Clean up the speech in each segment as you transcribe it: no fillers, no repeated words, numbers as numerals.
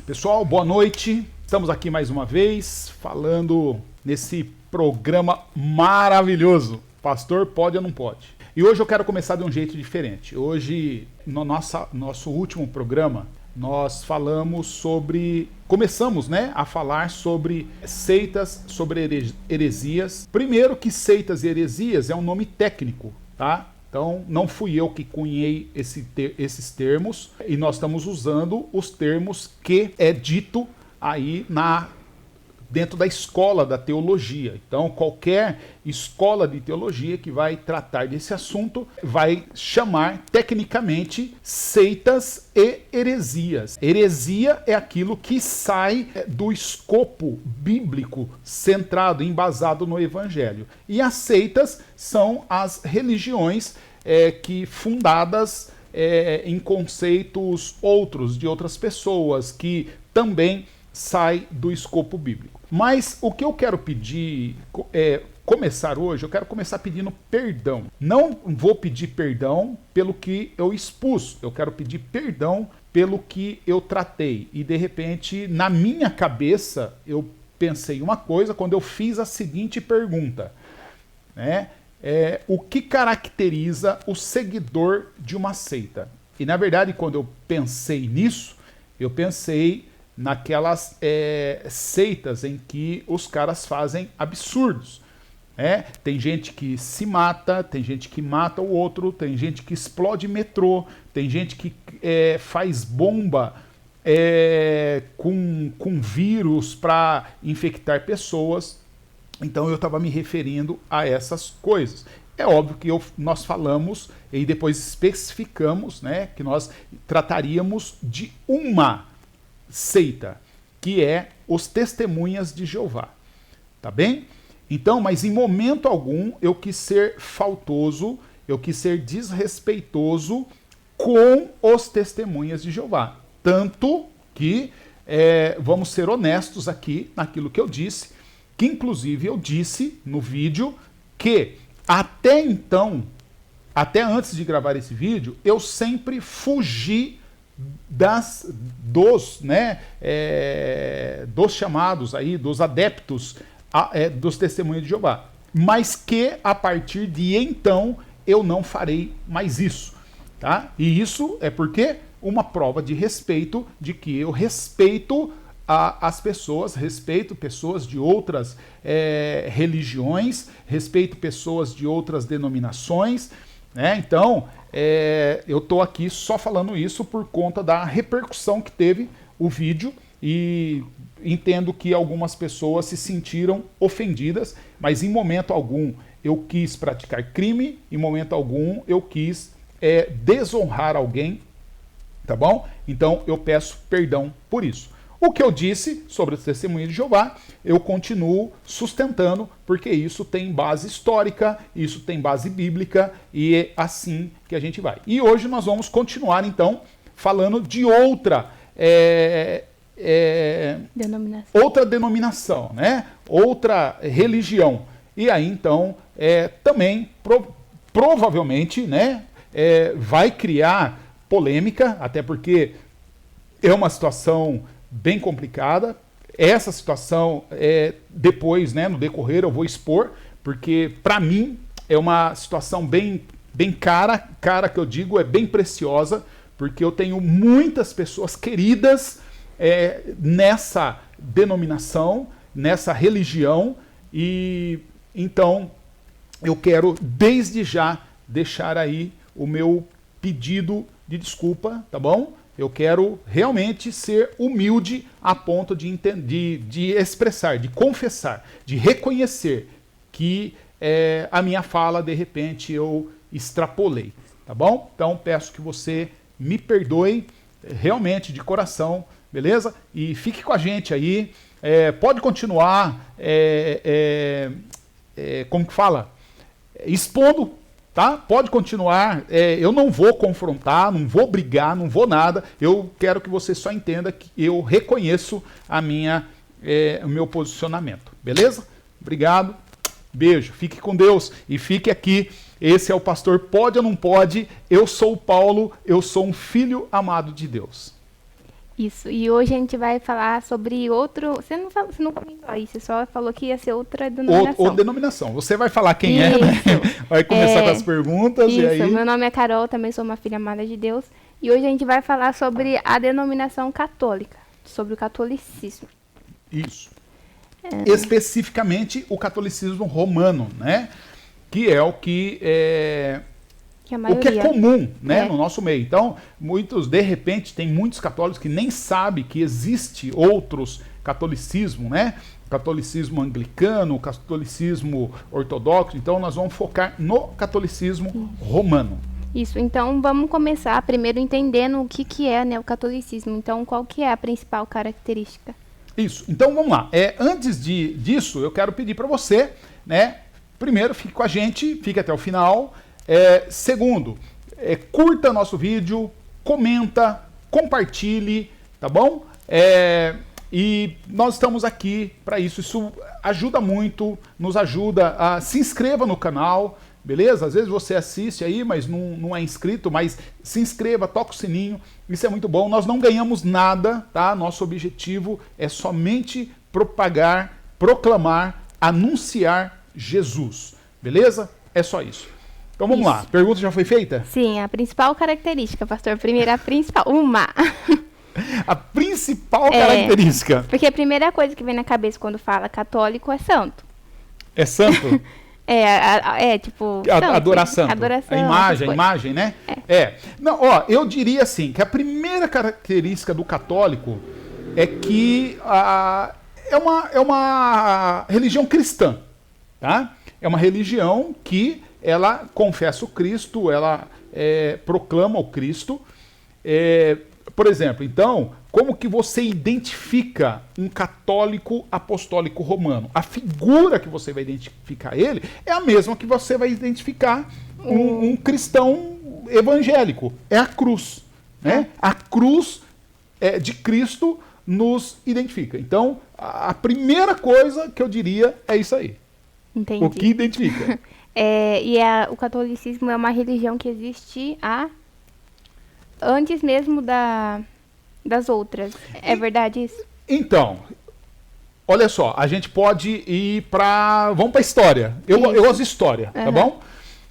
Pessoal, boa noite. Estamos aqui mais uma vez falando nesse programa maravilhoso. Pastor pode ou não pode? E hoje eu quero começar de um jeito diferente. Hoje, no nosso último programa, nós começamos a falar sobre seitas, sobre heresias. Primeiro que seitas e heresias é um nome técnico, tá? Então, não fui eu que cunhei esses termos, e nós estamos usando os termos que é dito aí dentro da escola da teologia. Então, qualquer escola de teologia que vai tratar desse assunto vai chamar tecnicamente seitas e heresias. Heresia é aquilo que sai do escopo bíblico centrado, embasado no evangelho. E as seitas são as religiões que fundadas em conceitos outros, de outras pessoas, que também sai do escopo bíblico. Mas o que eu quero pedir, começar hoje, eu quero começar pedindo perdão. Não vou pedir perdão pelo que eu expus, eu quero pedir perdão pelo que eu tratei. E de repente, na minha cabeça, eu pensei uma coisa quando eu fiz a seguinte pergunta, né? O que caracteriza o seguidor de uma seita? E na verdade, quando eu pensei nisso, eu pensei naquelas seitas em que os caras fazem absurdos. Tem gente que se mata, tem gente que mata o outro, tem gente que explode metrô, tem gente que faz bomba com vírus para infectar pessoas. Então eu estava me referindo a essas coisas. É óbvio que nós falamos e depois especificamos, que nós trataríamos de uma seita, que é os Testemunhas de Jeová. Tá bem? Então, mas em momento algum eu quis ser faltoso, eu quis ser desrespeitoso com os Testemunhas de Jeová. Tanto que, vamos ser honestos aqui naquilo que eu disse, que inclusive eu disse no vídeo que até então, até antes de gravar esse vídeo, eu sempre fugi dos chamados aí, dos adeptos dos Testemunhas de Jeová. Mas que a partir de então eu não farei mais isso. Tá? E isso é porque uma prova de respeito, de que eu respeito as pessoas, respeito pessoas de outras religiões, respeito pessoas de outras denominações, Então, eu estou aqui só falando isso por conta da repercussão que teve o vídeo, e entendo que algumas pessoas se sentiram ofendidas, mas em momento algum eu quis praticar crime, em momento algum eu quis desonrar alguém, tá bom? Então eu peço perdão por isso. O que eu disse sobre os Testemunhas de Jeová, eu continuo sustentando, porque isso tem base histórica, isso tem base bíblica, e é assim que a gente vai. E hoje nós vamos continuar, então, falando de outra denominação, outra religião. E aí, então, também, provavelmente, vai criar polêmica, até porque é uma situação bem complicada. Essa situação, depois, no decorrer, eu vou expor, porque para mim é uma situação bem cara que eu digo, é bem preciosa, porque eu tenho muitas pessoas queridas nessa denominação, nessa religião, e então eu quero desde já deixar aí o meu pedido de desculpa, tá bom? Eu quero realmente ser humilde a ponto de expressar, de confessar, de reconhecer que a minha fala, de repente, eu extrapolei, tá bom? Então, peço que você me perdoe, realmente, de coração, beleza? E fique com a gente aí, pode continuar, como que fala? Expondo, tá? Pode continuar, eu não vou confrontar, não vou brigar, não vou nada, eu quero que você só entenda que eu reconheço o meu posicionamento, beleza? Obrigado, beijo, fique com Deus e fique aqui. Esse é o Pastor Pode ou Não Pode, eu sou o Paulo, eu sou um filho amado de Deus. Isso. E hoje a gente vai falar sobre outro. Você não comentou aí, você só falou que ia ser outra denominação. Outra denominação. Você vai falar quem é, né? Vai começar com as perguntas isso. e aí... Meu nome é Carol, também sou uma filha amada de Deus. E hoje a gente vai falar sobre a denominação católica, sobre o catolicismo. Isso. Especificamente o catolicismo romano, né? Que é o que é... O que é comum, né, no nosso meio. Então, de repente, tem muitos católicos que nem sabem que existe outros catolicismo, né? Catolicismo anglicano, catolicismo ortodoxo. Então, nós vamos focar no catolicismo romano. Isso, então vamos começar primeiro entendendo o que é, né, o catolicismo. Então, qual que é a principal característica? Isso, então vamos lá. Antes disso, eu quero pedir para você, né? Primeiro, fique com a gente, fique até o final. Segundo, curta nosso vídeo, comenta, compartilhe, tá bom? E nós estamos aqui para isso. Isso ajuda muito, nos ajuda. Se inscreva no canal, beleza? Às vezes você assiste aí, mas não é inscrito, mas se inscreva, toca o sininho, isso é muito bom. Nós não ganhamos nada, tá? Nosso objetivo é somente propagar, proclamar, anunciar Jesus, beleza? É só isso. Então vamos lá, a pergunta já foi feita? Sim, a principal característica, pastor. Primeiro, a principal, A principal característica. Porque a primeira coisa que vem na cabeça quando fala católico é santo. É santo? Tipo... Adorar santo. Adoração, a imagem, né? Não, eu diria assim, que a primeira característica do católico é que é uma religião cristã, tá? É uma religião que ela confessa o Cristo, ela proclama o Cristo. Por exemplo, então, como que você identifica um católico apostólico romano? A figura que você vai identificar ele é a mesma que você vai identificar um cristão evangélico. É a cruz, né? A cruz de Cristo nos identifica. Então, a primeira coisa que eu diria é isso aí. Entendi. O que identifica. O catolicismo é uma religião que existe antes mesmo das outras. É verdade isso? Então, olha só, a gente pode ir vamos para a história. Eu gosto de história, tá bom?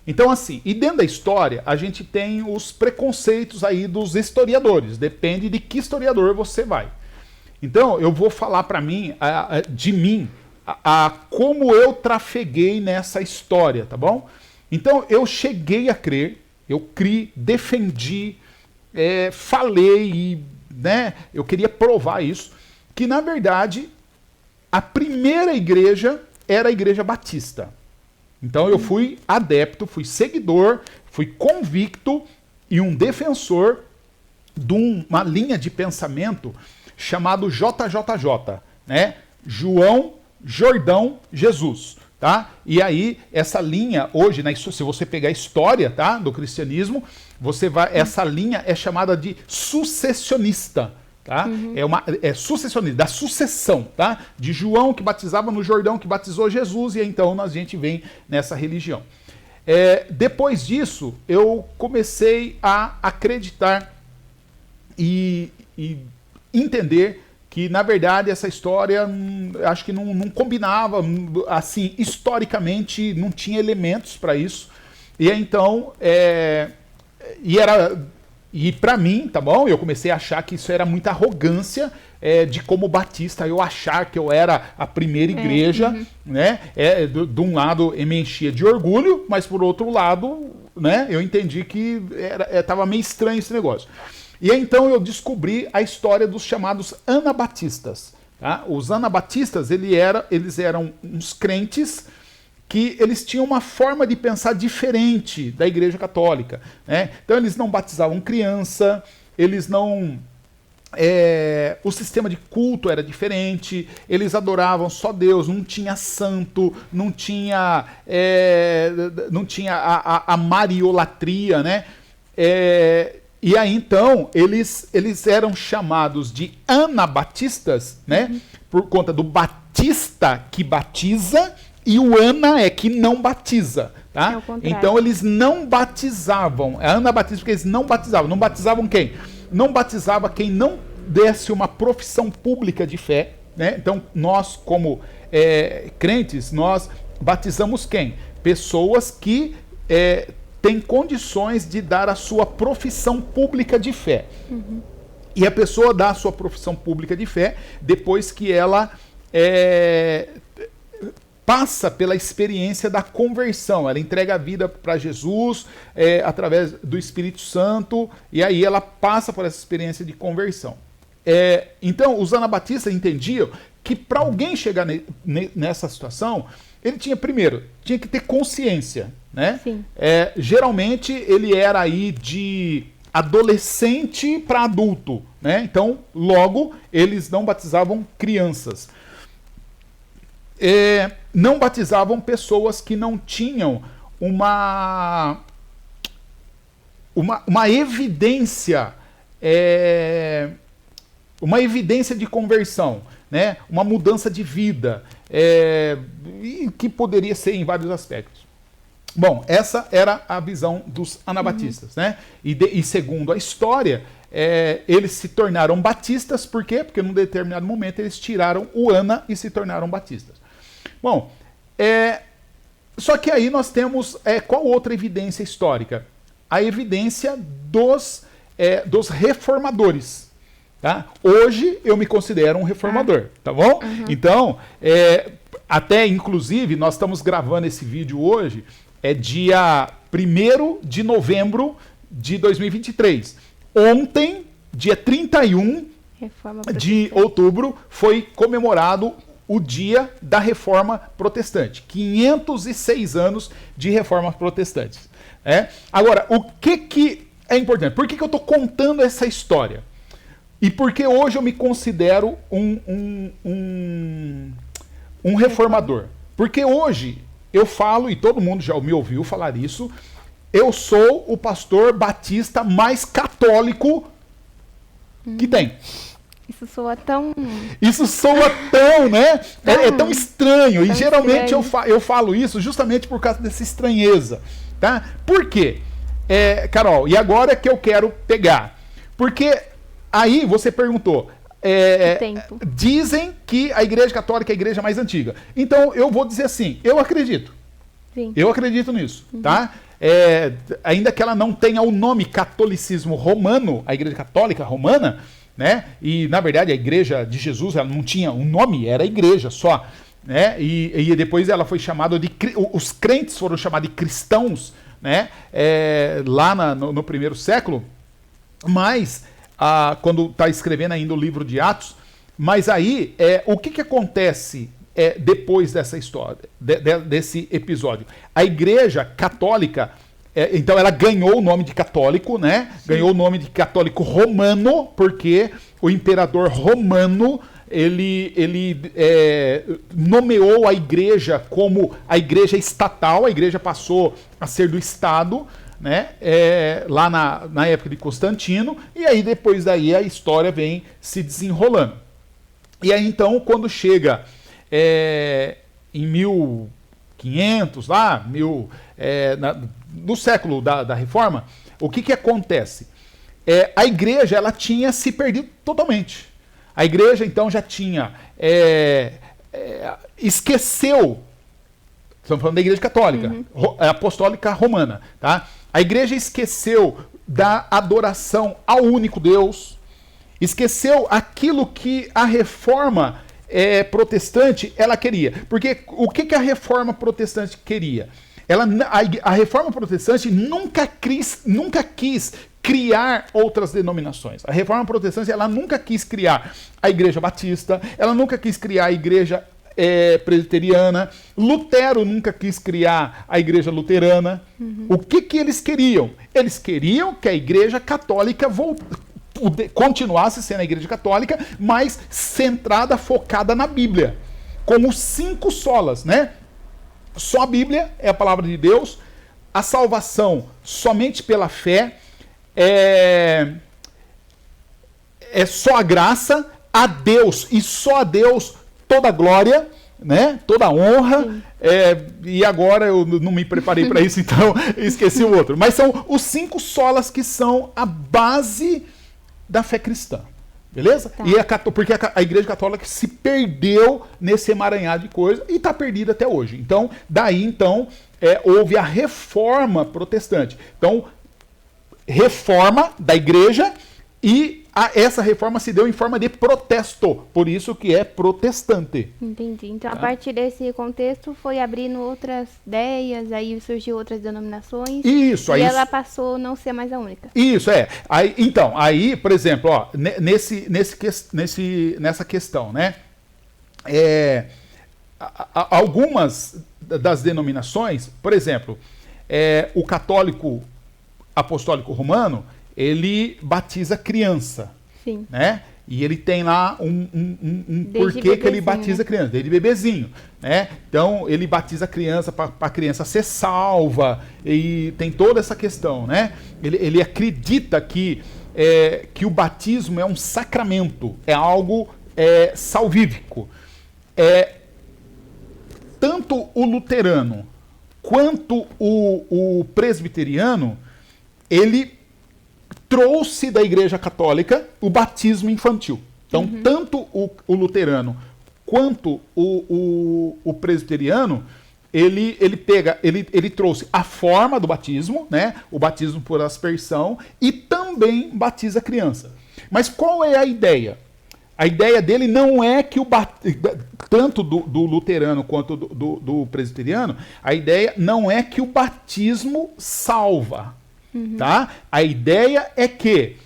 Então, assim, e dentro da história, a gente tem os preconceitos aí dos historiadores. Depende de que historiador você vai. Então, eu vou falar de mim, como eu trafeguei nessa história, tá bom? Então, eu cheguei a crer, eu criei, defendi, falei, né? Eu queria provar isso, que na verdade a primeira igreja era a Igreja Batista. Então eu fui adepto, fui seguidor, fui convicto e um defensor de uma linha de pensamento chamado JJJ, né? João, Jordão, Jesus, tá? E aí essa linha hoje, né, se você pegar a história, tá, do cristianismo, essa linha é chamada de sucessionista, tá? É sucessionista, da sucessão, tá? De João que batizava no Jordão, que batizou Jesus, e então a gente vem nessa religião. Depois disso, eu comecei a acreditar e entender que, na verdade, essa história acho que não combinava, assim, historicamente, não tinha elementos para isso. E então, e para mim, tá bom? Eu comecei a achar que isso era muita arrogância de como batista, eu achar que eu era a primeira igreja, né? De um lado eu me enchia de orgulho, mas por outro lado, né? Eu entendi que estava meio estranho esse negócio. E então eu descobri a história dos chamados anabatistas. Tá? Os anabatistas, eles eram uns crentes que eles tinham uma forma de pensar diferente da Igreja Católica, né? Então eles não batizavam criança, eles não... o sistema de culto era diferente, eles adoravam só Deus, não tinha santo, não tinha a mariolatria, né? E aí, então, eles eram chamados de anabatistas, né? Por conta do batista que batiza e o ana que não batiza, tá? Então, eles não batizavam. É anabatista porque eles não batizavam. Não batizavam quem? Não batizava quem não desse uma profissão pública de fé, né? Então, nós, como crentes, nós batizamos quem? Pessoas que têm condições de dar a sua profissão pública de fé. Uhum. E a pessoa dá a sua profissão pública de fé depois que ela passa pela experiência da conversão. Ela entrega a vida para Jesus através do Espírito Santo, e aí ela passa por essa experiência de conversão. Então, os anabatistas entendiam que para alguém chegar nessa situação, ele tinha que ter consciência, né? Sim. Geralmente, ele era aí de adolescente para adulto, né? Então, logo, eles não batizavam crianças. Não batizavam pessoas que não tinham uma evidência, de conversão, né? Uma mudança de vida, que poderia ser em vários aspectos. Bom, essa era a visão dos anabatistas, né? E segundo a história, eles se tornaram batistas, por quê? Porque num determinado momento eles tiraram o ana e se tornaram batistas. Bom, só que aí nós temos qual outra evidência histórica? A evidência dos reformadores. Tá? Hoje eu me considero um reformador, tá bom? Uhum. Então, até inclusive, nós estamos gravando esse vídeo hoje, dia 1º de novembro de 2023. Ontem, dia 31 de outubro, foi comemorado o dia da Reforma Protestante. 506 anos de Reforma Protestante. Agora, o que é importante? Por que eu estou contando essa história? E por que hoje eu me considero um reformador? Porque hoje eu falo, e todo mundo já me ouviu falar isso, eu sou o pastor batista mais católico que tem. Isso soa tão, né? É tão estranho. E geralmente eu falo isso justamente por causa dessa estranheza. Tá? Por quê? Carol, e agora que eu quero pegar? Porque aí você perguntou, dizem que a Igreja Católica é a igreja mais antiga. Então eu vou dizer assim, eu acredito. Sim. Eu acredito nisso, tá? Ainda que ela não tenha o nome catolicismo romano, a Igreja Católica Romana, né? E na verdade a Igreja de Jesus ela não tinha um nome, era a igreja só, né? E depois ela foi chamada os crentes foram chamados de cristãos, né? Lá no primeiro século, mas quando está escrevendo ainda o livro de Atos, mas aí o que acontece depois dessa história, desse episódio? A Igreja Católica, então ela ganhou o nome de católico, né? Sim. Ganhou o nome de católico romano, porque o imperador romano ele nomeou a igreja como a igreja estatal, a igreja passou a ser do Estado, né? Lá na época de Constantino, e aí depois daí a história vem se desenrolando. E aí então, quando chega em 1500, lá, no século da Reforma, o que acontece? A igreja ela tinha se perdido totalmente. A igreja então já tinha esqueceu, estamos falando da Igreja Católica, Apostólica Romana, tá? A igreja esqueceu da adoração ao único Deus, esqueceu aquilo que a Reforma protestante ela queria. Porque o que a Reforma protestante queria? A Reforma protestante nunca quis criar outras denominações. A Reforma protestante ela nunca quis criar a Igreja Batista, ela nunca quis criar a Igreja presbiteriana, Lutero nunca quis criar a Igreja Luterana. O que eles queriam? Eles queriam que a Igreja Católica continuasse sendo a Igreja Católica, mas centrada, focada na Bíblia, com os 5 solas, né? Só a Bíblia é a palavra de Deus, a salvação somente pela fé, é só a graça, a Deus e só a Deus toda a glória, né? Toda a honra. E agora eu não me preparei para isso, então esqueci o outro. Mas são os 5 solas que são a base da fé cristã. Beleza? Tá. E porque a Igreja Católica se perdeu nesse emaranhado de coisa e está perdida até hoje. Então, houve a reforma protestante. Então, reforma da igreja e essa reforma se deu em forma de protesto. Por isso que é protestante. Entendi. Então, a partir desse contexto, foi abrindo outras ideias, aí surgiu outras denominações. Isso. E ela passou a não ser mais a única. Isso, é. Aí, por exemplo, ó, nessa questão, né? Algumas das denominações, por exemplo, o católico apostólico romano, ele batiza criança. Sim. Né? E ele tem lá um porquê que ele batiza criança, desde bebezinho. Né? Então, ele batiza a criança para a criança ser salva, e tem toda essa questão. Né? Ele acredita que o batismo é um sacramento, é algo salvífico. Tanto o luterano quanto o presbiteriano, ele trouxe da Igreja Católica o batismo infantil. Então, tanto o luterano quanto o presbiteriano, ele trouxe a forma do batismo, né? O batismo por aspersão, e também batiza a criança. Mas qual é a ideia? A ideia dele não é que tanto do luterano quanto do presbiteriano, a ideia não é que o batismo salva. Tá? A ideia é que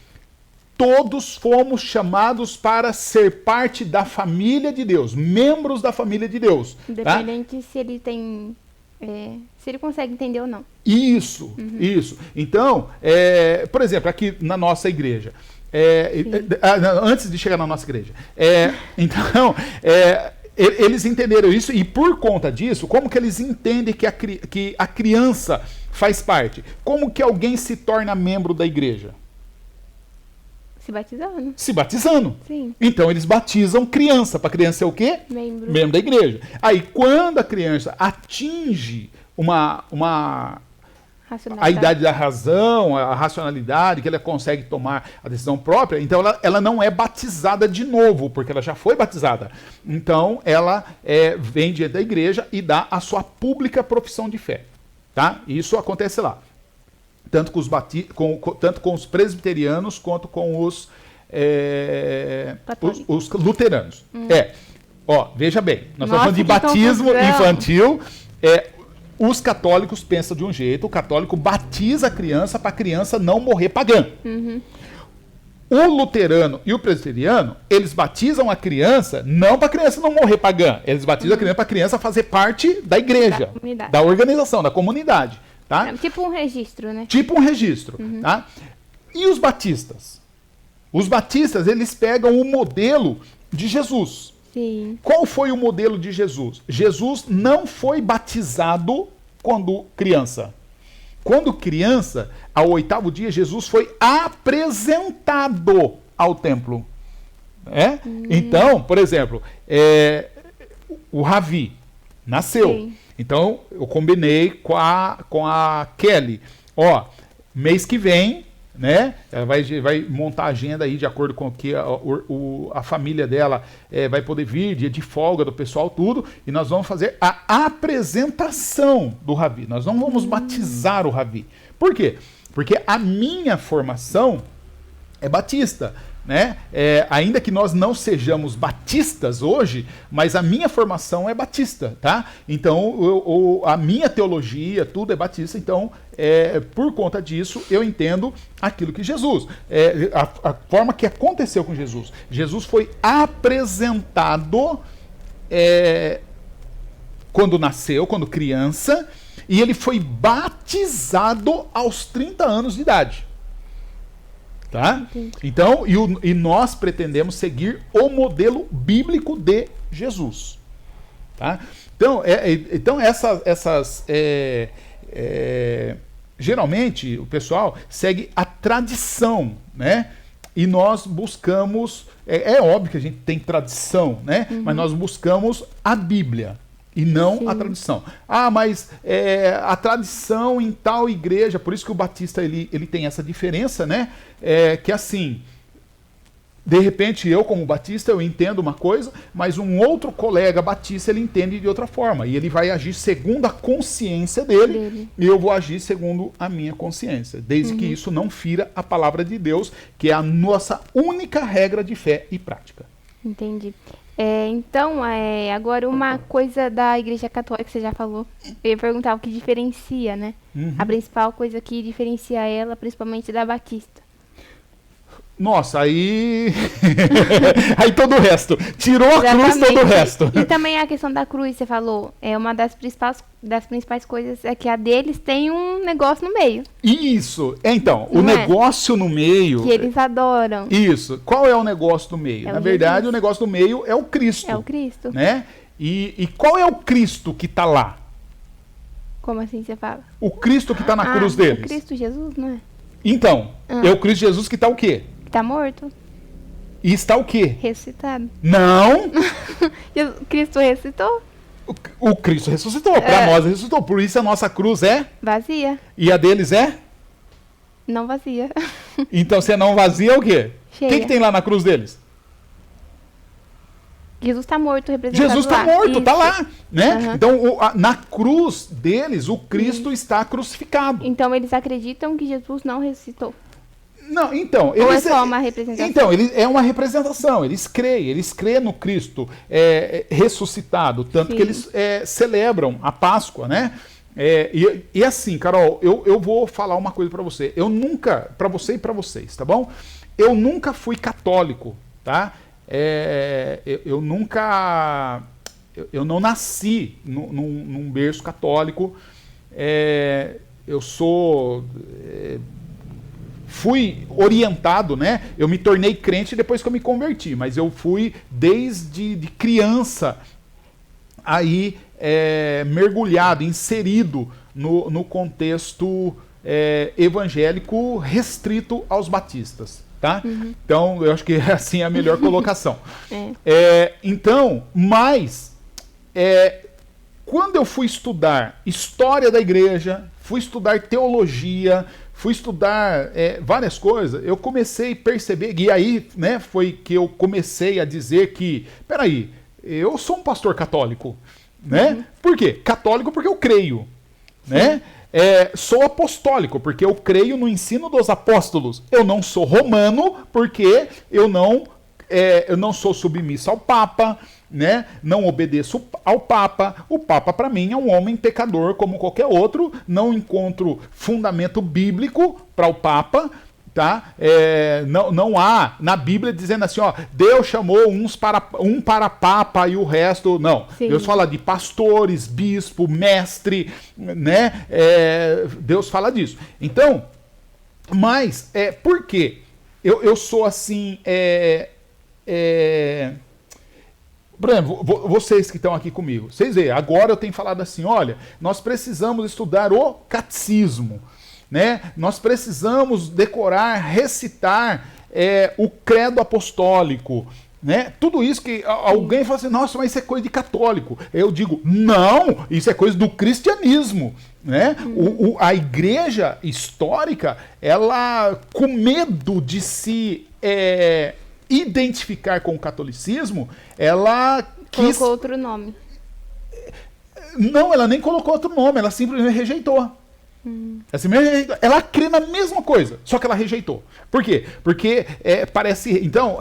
todos fomos chamados para ser parte da família de Deus, membros da família de Deus. Independente, tá? Se ele tem... se ele consegue entender ou não. Isso. Então, por exemplo, aqui na nossa igreja, antes de chegar na nossa igreja, eles entenderam isso, e por conta disso, como que eles entendem que a criança faz parte? Como que alguém se torna membro da igreja? Se batizando. Sim. Então eles batizam criança. Para criança ser o quê? Membro da igreja. Aí quando a criança atinge a idade da razão, a racionalidade, que ela consegue tomar a decisão própria, então ela não é batizada de novo, porque ela já foi batizada. Então ela vem diante da igreja e dá a sua pública profissão de fé. Tá? Isso acontece lá. Tanto com os presbiterianos quanto com os luteranos. Veja bem, nós estamos falando de batismo infantil. Os católicos pensam de um jeito, o católico batiza a criança para a criança não morrer pagã. O luterano e o presbiteriano, eles batizam a criança não para a criança não morrer pagã, eles batizam a criança para a criança fazer parte da igreja, da organização, da comunidade. Tá? Tipo um registro, né? Tipo um registro. Tá? E os batistas? Os batistas, eles pegam o modelo de Jesus. Sim. Qual foi o modelo de Jesus? Jesus não foi batizado quando criança. Quando criança, ao 8º dia, Jesus foi apresentado ao templo. Então, por exemplo, o Ravi nasceu. Sim. Então, eu combinei com a Kelly. Mês que vem, né? Ela vai montar a agenda aí de acordo com o que a família dela vai poder vir, dia de folga do pessoal, tudo. E nós vamos fazer a apresentação do Ravi. Nós não vamos batizar o Ravi. Por quê? Porque a minha formação é batista. Né? Ainda que nós não sejamos batistas hoje, mas a minha formação é batista, tá? Então a minha teologia, tudo é batista. Então, por conta disso, eu entendo aquilo que Jesus, a forma que aconteceu com Jesus. Jesus foi apresentado quando nasceu, quando criança, e ele foi batizado aos 30 anos de idade. Tá? Então, e nós pretendemos seguir o modelo bíblico de Jesus. Tá? Então geralmente o pessoal segue a tradição, né? E nós buscamos, óbvio que a gente tem tradição, né? Mas nós buscamos a Bíblia e não a tradição. Mas a tradição em tal igreja, por isso que o batista ele tem essa diferença, né? Que assim, De repente, eu como batista, eu entendo uma coisa, mas um outro colega batista, ele entende de outra forma. E ele vai agir segundo a consciência dele. E eu vou agir segundo a minha consciência. Desde que isso não fira a palavra de Deus, que é a nossa única regra de fé e prática. Entendi. Então, agora uma coisa da Igreja Católica que você já falou. Eu ia perguntar o que diferencia, né? A principal coisa que diferencia ela, principalmente da Batista. Nossa, aí... aí todo o resto. Tirou a cruz, todo o resto. E também a questão da cruz, você falou. Uma das principais coisas é que a deles tem um negócio no meio. Isso. Então, o negócio no meio... Que eles adoram. Isso. Qual é o negócio do meio? Na verdade, o negócio do meio é o Cristo. É o Cristo. Né? E qual é o Cristo que está lá? Como assim você fala? O Cristo que está na cruz deles. O Cristo Jesus, não é? Então, é o Cristo Jesus que está o quê? Está morto. E está o quê? Ressuscitado. Não! Cristo ressuscitou? O Cristo ressuscitou. Para nós ressuscitou. Por isso a nossa cruz é? Vazia. E a deles é? Não vazia. Então, se é não vazia, é o quê? Cheia. O que tem lá na cruz deles? Jesus está morto, representado Jesus está lá. morto, está lá. Né? Uhum. Então, na cruz deles, o Cristo está crucificado. Então, eles acreditam que Jesus não ressuscitou. Não, então... Ou é só uma representação? Então, é uma representação. Eles creem no Cristo ressuscitado. Tanto que eles celebram a Páscoa, né? E assim, Carol, eu vou falar uma coisa para você. Eu nunca... Para você e para vocês, tá bom? Eu nunca fui católico, tá? Eu nunca... Eu não nasci num berço católico. Eu sou... fui orientado, né? Eu me tornei crente depois que eu me converti, mas eu fui desde criança aí mergulhado, inserido no contexto evangélico restrito aos batistas, tá? Então, eu acho que assim é a melhor colocação. Então, mas quando eu fui estudar história da igreja, fui estudar teologia, fui estudar várias coisas, eu comecei a perceber, e aí, né, foi que eu comecei a dizer que, peraí, eu sou um pastor católico, né? Por quê? Católico porque eu creio, né? Sou apostólico, porque eu creio no ensino dos apóstolos. Eu não sou romano, porque eu não sou submisso ao Papa, né? Não obedeço ao Papa. O Papa, para mim, é um homem pecador como qualquer outro. Não encontro fundamento bíblico para o Papa, tá? Não há na Bíblia dizendo assim, ó, Deus chamou um para Papa e o resto... Não. Sim. Deus fala de pastores, bispo, mestre, né? Deus fala disso. Então, mas por quê? Eu sou assim... Por exemplo, vocês que estão aqui comigo, vocês veem, agora eu tenho falado assim, olha, nós precisamos estudar o catecismo, né? Nós precisamos decorar, recitar o credo apostólico, né? Tudo isso que alguém fala assim, nossa, mas isso é coisa de católico. Eu digo, não, isso é coisa do cristianismo, né? A igreja histórica, ela, com medo de se... identificar com o catolicismo, ela quis... Colocou outro nome. Não, ela nem colocou outro nome, ela simplesmente rejeitou. Ela crê na mesma coisa, só que ela rejeitou. Por quê? Porque parece... Então,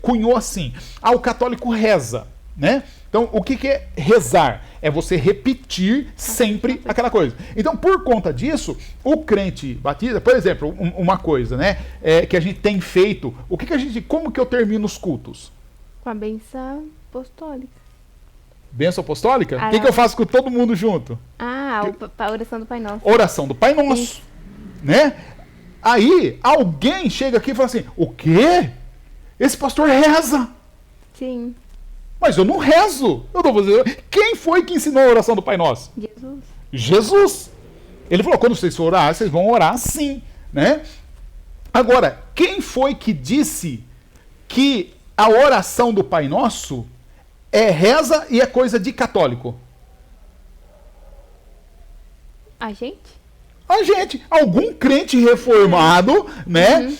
cunhou assim, o católico reza, né? Então, o que é rezar? É você repetir sempre aquela coisa. Então, por conta disso, o crente batista, por exemplo, uma coisa, né, que a gente tem feito, como que eu termino os cultos? Com a benção apostólica. Bênção apostólica? O que eu faço com todo mundo junto? A oração do Pai Nosso. Oração do Pai Nosso. Isso. Né? Aí, alguém chega aqui e fala assim, o quê? Esse pastor reza. Sim. Mas eu não rezo. Eu tô fazendo... Quem foi que ensinou a oração do Pai Nosso? Jesus. Jesus. Ele falou, quando vocês for orar, vocês vão orar sim, né? Agora, quem foi que disse que a oração do Pai Nosso é reza e é coisa de católico? A gente? A gente, algum crente reformado, né,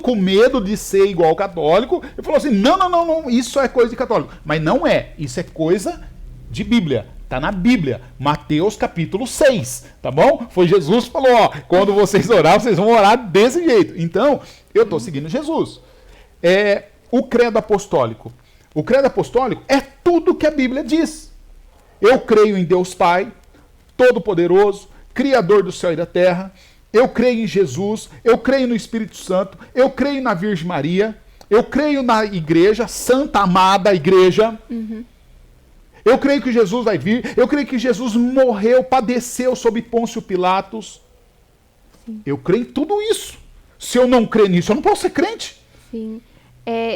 com medo de ser igual ao católico, ele falou assim, não, isso é coisa de católico. Mas não é, isso é coisa de Bíblia. Tá na Bíblia, Mateus capítulo 6, tá bom? Foi Jesus que falou, ó, quando vocês orar, vocês vão orar desse jeito. Então, eu tô seguindo Jesus. O credo apostólico. O credo apostólico é tudo que a Bíblia diz. Eu creio em Deus Pai, Todo-Poderoso, Criador do céu e da terra. Eu creio em Jesus, eu creio no Espírito Santo, eu creio na Virgem Maria, eu creio na igreja, santa, amada igreja. Eu creio que Jesus vai vir, eu creio que Jesus morreu, padeceu sob Pôncio Pilatos. Sim. Eu creio em tudo isso. Se eu não crer nisso, eu não posso ser crente. Sim.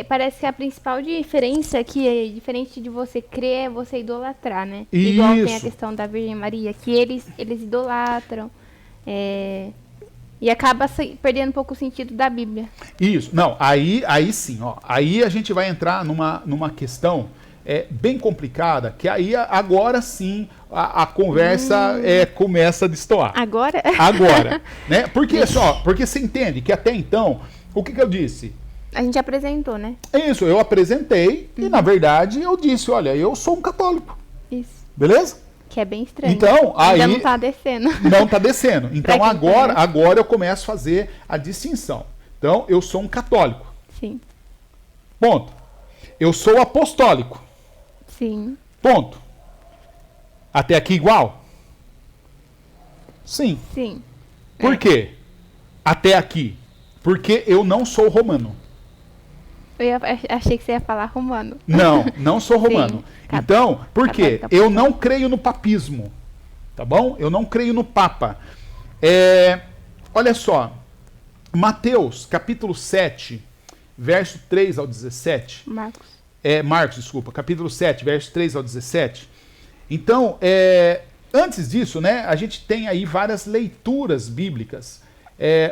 Parece que a principal diferença que é diferente de você crer é você idolatrar, né? Isso. Igual tem a questão da Virgem Maria, que eles idolatram e acaba perdendo um pouco o sentido da Bíblia. Isso. Não, aí sim, ó. Aí a gente vai entrar numa questão bem complicada, que aí agora sim a conversa começa a destoar. Agora? Agora, né? Porque você entende que até então, o que eu disse? A gente apresentou, né? Isso, eu apresentei e, na verdade, eu disse, olha, eu sou um católico. Isso. Beleza? Que é bem estranho. Então, aí... Ainda não tá descendo. Não tá descendo. Então, agora eu começo a fazer a distinção. Então, eu sou um católico. Sim. Ponto. Eu sou apostólico. Sim. Ponto. Até aqui igual? Sim. Sim. Por quê? Até aqui. Porque eu não sou romano. Achei que você ia falar romano. Não sou romano. Sim. Então, por quê? Eu não creio no papismo. Tá bom? Eu não creio no Papa. Olha só. Mateus, capítulo 7, verso 3 ao 17. Marcos, desculpa. Capítulo 7, verso 3 ao 17. Então, antes disso, né, a gente tem aí várias leituras bíblicas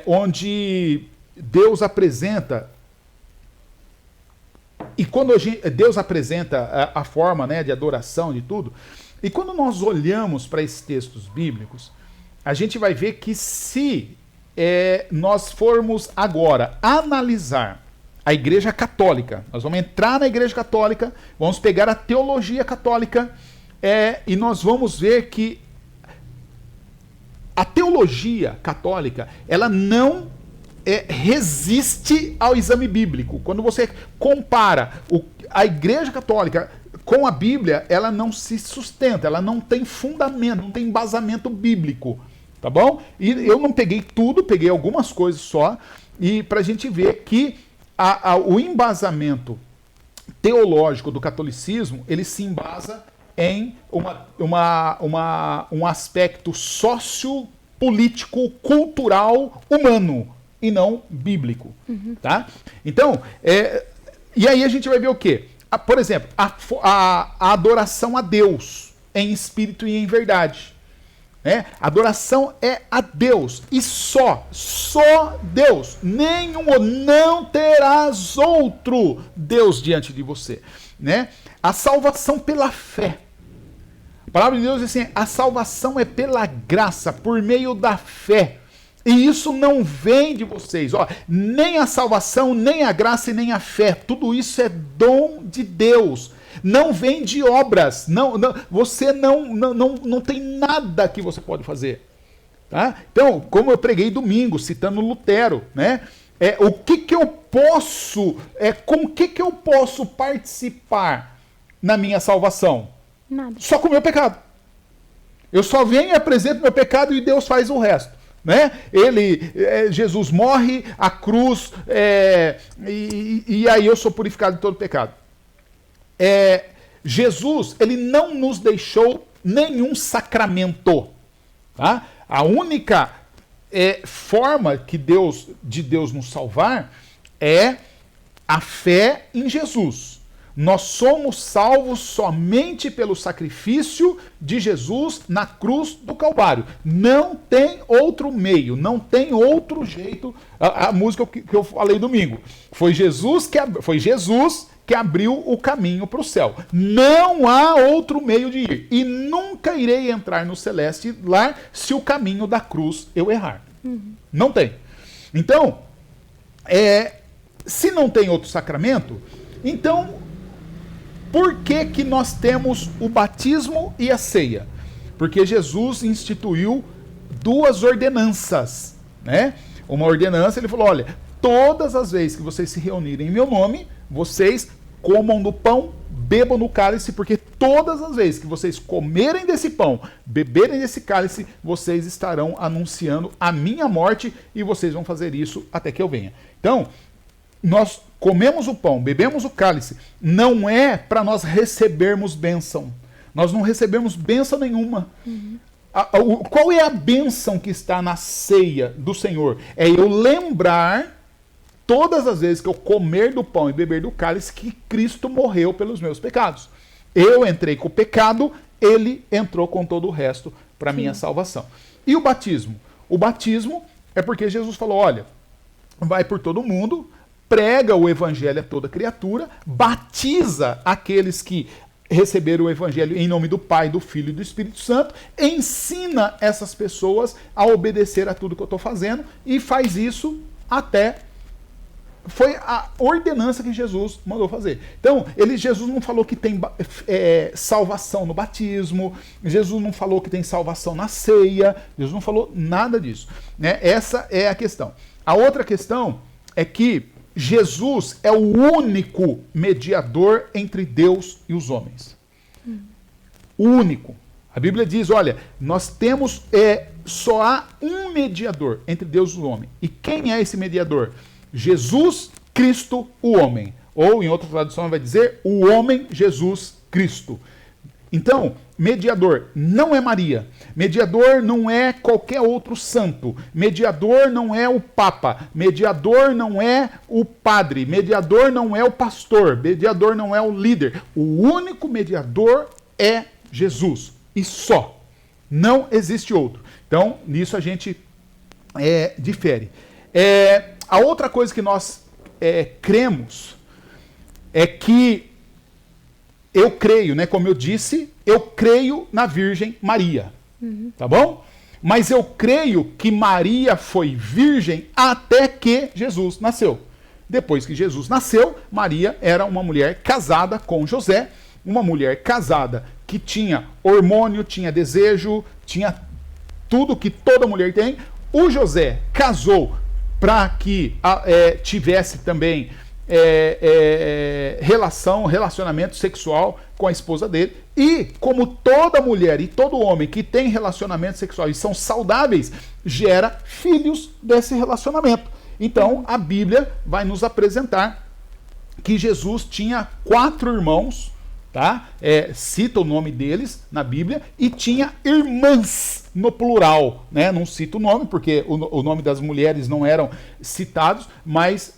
onde Deus apresenta. E quando Deus apresenta a forma, né, de adoração, de tudo, e quando nós olhamos para esses textos bíblicos, a gente vai ver que se nós formos agora analisar a Igreja Católica, nós vamos entrar na Igreja Católica, vamos pegar a teologia católica e nós vamos ver que a teologia católica, ela não resiste ao exame bíblico. Quando você compara a Igreja Católica com a Bíblia, ela não se sustenta, ela não tem fundamento, não tem embasamento bíblico, tá bom? E eu não peguei tudo, peguei algumas coisas só, e para a gente ver que o embasamento teológico do catolicismo, ele se embasa em um aspecto sociopolítico, cultural, humano, e não bíblico. Tá? Então, e aí a gente vai ver o quê? Por exemplo, a adoração a Deus em espírito e em verdade. Né? Adoração é a Deus e só Deus. Não terás outro Deus diante de você. Né? A salvação pela fé. A palavra de Deus diz assim, a salvação é pela graça, por meio da fé. E isso não vem de vocês. Ó, nem a salvação, nem a graça e nem a fé. Tudo isso é dom de Deus. Não vem de obras. Você não tem nada que você pode fazer. Tá? Então, como eu preguei domingo, citando Lutero, né? O que eu posso, com o que eu posso participar na minha salvação? Nada. Só com o meu pecado. Eu só venho e apresento meu pecado e Deus faz o resto. Né? Jesus morre, a cruz, e aí eu sou purificado de todo pecado. Jesus, ele não nos deixou nenhum sacramento. Tá? A única forma de Deus nos salvar é a fé em Jesus. Nós somos salvos somente pelo sacrifício de Jesus na cruz do Calvário. Não tem outro meio, não tem outro jeito. A música que eu falei domingo. Foi Jesus que abriu o caminho para o céu. Não há outro meio de ir. E nunca irei entrar no celeste lar se o caminho da cruz eu errar. Não tem. Então, se não tem outro sacramento, então por que que nós temos o batismo e a ceia? Porque Jesus instituiu 2 ordenanças, né? Uma ordenança, ele falou, olha, todas as vezes que vocês se reunirem em meu nome, vocês comam do pão, bebam do cálice, porque todas as vezes que vocês comerem desse pão, beberem desse cálice, vocês estarão anunciando a minha morte e vocês vão fazer isso até que eu venha. Então, nós comemos o pão, bebemos o cálice, não é para nós recebermos bênção. Nós não recebemos bênção nenhuma. Qual é a bênção que está na ceia do Senhor? É eu lembrar, todas as vezes que eu comer do pão e beber do cálice, que Cristo morreu pelos meus pecados. Eu entrei com o pecado, ele entrou com todo o resto para minha salvação. E o batismo? O batismo é porque Jesus falou, olha, vai por todo mundo, prega o evangelho a toda criatura, batiza aqueles que receberam o evangelho em nome do Pai, do Filho e do Espírito Santo, ensina essas pessoas a obedecer a tudo que eu estou fazendo e faz isso até... Foi a ordenança que Jesus mandou fazer. Então, Jesus não falou que tem salvação no batismo, Jesus não falou que tem salvação na ceia, Jesus não falou nada disso, né? Essa é a questão. A outra questão é que Jesus é o único mediador entre Deus e os homens. O único. A Bíblia diz, olha, nós temos, só há um mediador entre Deus e o homem. E quem é esse mediador? Jesus Cristo, o homem. Ou, em outra tradução, vai dizer, o homem Jesus Cristo. Então, mediador não é Maria. Mediador não é qualquer outro santo. Mediador não é o Papa. Mediador não é o padre. Mediador não é o pastor. Mediador não é o líder. O único mediador é Jesus. E só. Não existe outro. Então, nisso a gente difere. A outra coisa que nós cremos é que eu creio, né? Como eu disse, eu creio na Virgem Maria. Tá bom? Mas eu creio que Maria foi virgem até que Jesus nasceu. Depois que Jesus nasceu, Maria era uma mulher casada com José, uma mulher casada que tinha hormônio, tinha desejo, tinha tudo que toda mulher tem. O José casou para que tivesse também relacionamento sexual com a esposa dele. E como toda mulher e todo homem que tem relacionamento sexual e são saudáveis, gera filhos desse relacionamento. Então a Bíblia vai nos apresentar que Jesus tinha 4 irmãos, tá? Cita o nome deles na Bíblia, e tinha irmãs no plural, né? Não cita o nome, porque o nome das mulheres não eram citados, mas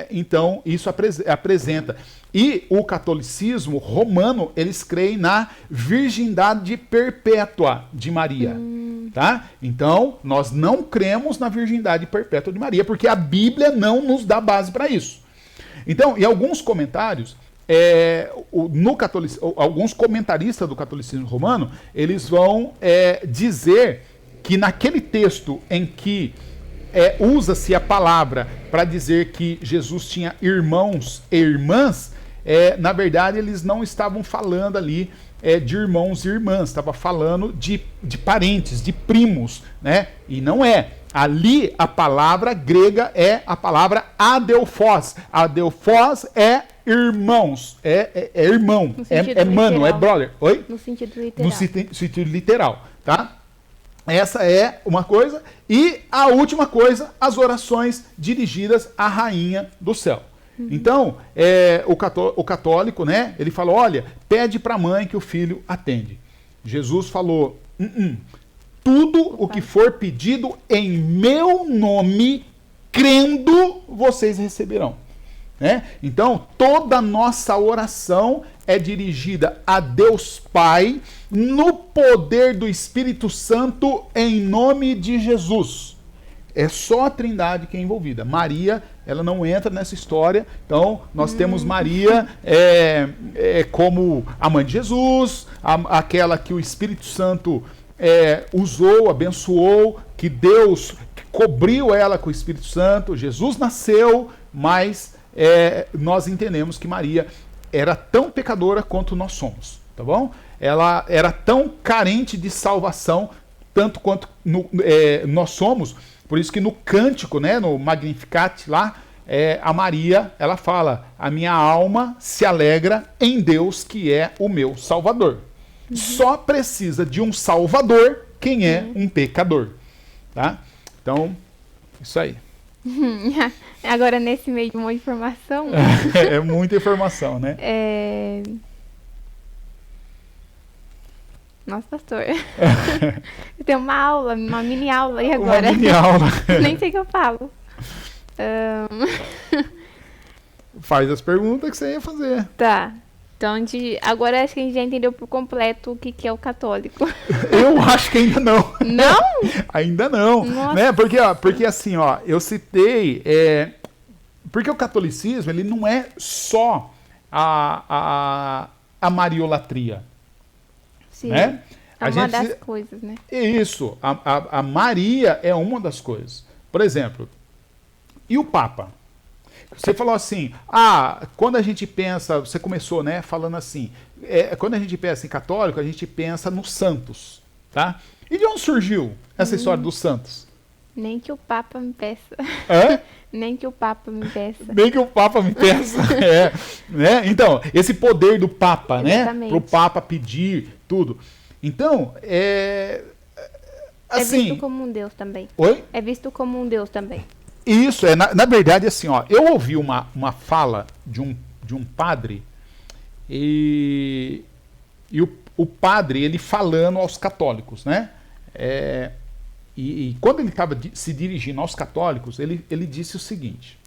então isso apresenta. E o catolicismo romano, eles creem na virgindade perpétua de Maria. Tá? Então, nós não cremos na virgindade perpétua de Maria, porque a Bíblia não nos dá base para isso. Então, em alguns comentários, alguns comentaristas do catolicismo romano, eles vão dizer que naquele texto em que usa-se a palavra para dizer que Jesus tinha irmãos e irmãs, na verdade eles não estavam falando ali de irmãos e irmãs, estava falando de parentes, de primos, né? E não é. Ali a palavra grega é a palavra adelphos. Adelphos é irmãos, irmão, mano, literal. É brother. Oi? No sentido literal. No sentido literal, tá? Essa é uma coisa. E a última coisa, as orações dirigidas à rainha do céu. Então, o católico, né, ele falou, olha, pede para a mãe que o filho atende. Jesus falou, tudo o que for pedido em meu nome, crendo, vocês receberão. Né? Então, toda nossa oração é dirigida a Deus Pai, no poder do Espírito Santo, em nome de Jesus. É só a Trindade que é envolvida. Maria ela não entra nessa história. Então, nós temos Maria como a mãe de Jesus, aquela que o Espírito Santo usou, abençoou, que Deus cobriu ela com o Espírito Santo. Jesus nasceu, mas nós entendemos que Maria era tão pecadora quanto nós somos, tá bom? Ela era tão carente de salvação, tanto quanto nós somos. Por isso que no cântico, né, no Magnificat lá, a Maria, ela fala: a minha alma se alegra em Deus, que é o meu Salvador. Só precisa de um Salvador quem é um pecador. Tá? Então, isso aí. Agora, nesse meio de uma informação... É muita informação, né? Nossa, pastor. Eu tenho uma aula, uma mini aula aí agora. Uma mini aula. Nem sei o que eu falo. Faz as perguntas que você ia fazer. Tá. Então, agora acho que a gente já entendeu por completo o que é o católico. Eu acho que ainda não. Não? Ainda não. Nossa. Né? Porque assim, ó, eu citei... porque o catolicismo, ele não é só a mariolatria. Sim. Né? É uma das coisas, né? Isso. A Maria é uma das coisas. Por exemplo, e o Papa? Você falou assim, quando a gente pensa, você começou, né, falando assim, quando a gente pensa em católico, a gente pensa nos santos, tá? E de onde surgiu essa história dos santos? Nem que o Papa me peça. Hã? Nem que o Papa me peça. Nem que o Papa me peça. Né? Então, esse poder do Papa, exatamente, né? Para o Papa pedir tudo. Então, assim... É visto como um Deus também. Oi? É visto como um Deus também. Isso, na verdade, assim, ó, eu ouvi uma fala de um padre e o padre, ele falando aos católicos, né? E quando ele estava se dirigindo aos católicos, ele disse o seguinte,